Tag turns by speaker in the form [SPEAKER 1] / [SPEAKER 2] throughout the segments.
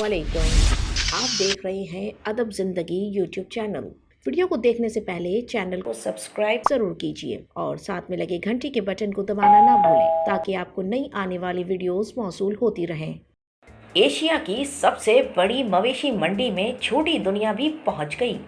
[SPEAKER 1] अस्सलामुअलैकुम। आप देख रहे हैं अदब ज़िंदगी यूट्यूब चैनल। वीडियो को देखने से पहले चैनल को सब्सक्राइब ज़रूर कीजिए और साथ में लगे घंटी के बटन को दबाना ना भूलें ताकि आपको नई आने वाली वीडियोस मौसूल होती रहें। एशिया की सबसे बड़ी मवेशी मंडी में छोटी दुनिया भी पहुंच गई।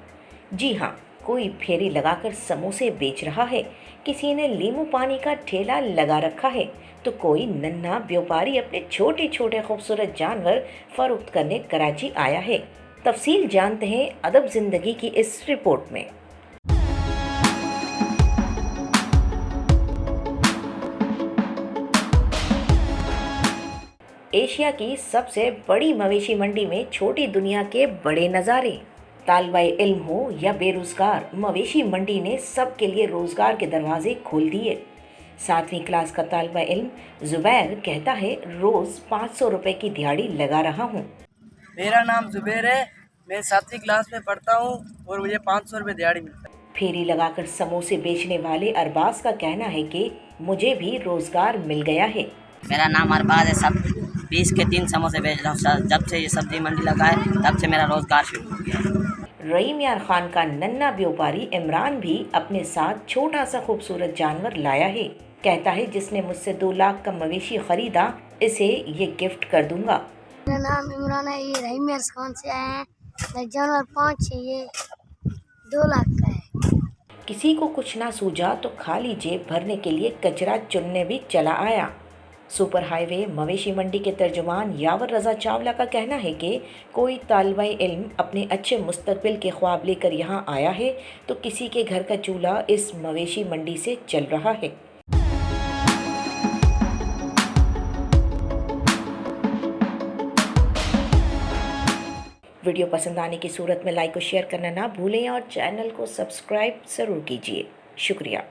[SPEAKER 1] जी हाँ, कोई फेरी लगाकर समोसे बेच रहा है, किसी ने नींबू पानी का ठेला लगा रखा है, तो कोई नन्हा व्यापारी अपने छोटे छोटे खूबसूरत जानवर फरोख्त करने कराची आया है। तफसील जानते हैं अदब ज़िंदगी की इस रिपोर्ट में। एशिया की सबसे बड़ी मवेशी मंडी में छोटी दुनिया के बड़े नज़ारे। तालिबे इल्म हो या बेरोजगार, मवेशी मंडी ने सबके लिए रोजगार के दरवाजे खोल दिए। 7वीं क्लास का तालिबे इल्म जुबैर कहता है, रोज 500 रुपए की दिहाड़ी लगा रहा हूँ।
[SPEAKER 2] मेरा नाम जुबैर है, मैं 7वीं क्लास में पढ़ता हूँ और मुझे 500 रुपये दिहाड़ी मिलता है।
[SPEAKER 1] फेरी लगाकर समोसे बेचने वाले अरबाज का कहना है कि मुझे भी रोजगार मिल गया है।
[SPEAKER 3] मेरा नाम अरबाज है, सब 20 के 3 समोसे बेच रहा हूँ। जब से ये सब्जी मंडी लगा है तब से मेरा रोजगार शुरू हो गया है।
[SPEAKER 1] रहीम यार खान का नन्हा व्यापारी इमरान भी अपने साथ छोटा सा खूबसूरत जानवर लाया है। कहता है, जिसने मुझसे 2 लाख का मवेशी खरीदा, इसे ये गिफ्ट कर दूंगा।
[SPEAKER 4] मेरा नाम इमरान है, ये रहीम यार खान से आए हैं। मैं जानवर 5 है, ये 2 लाख का है।
[SPEAKER 1] किसी को कुछ ना सूझा तो खाली जेब भरने के लिए कचरा चुनने भी चला आया। सुपर हाईवे मवेशी मंडी के तर्जुमान यावर रज़ा चावला का कहना है कि कोई तालिबे इल्म अपने अच्छे मुस्तकबिल के ख्वाब लेकर यहाँ आया है, तो किसी के घर का चूल्हा इस मवेशी मंडी से चल रहा है। वीडियो पसंद आने की सूरत में लाइक और शेयर करना ना भूलें और चैनल को सब्सक्राइब ज़रूर कीजिए। शुक्रिया।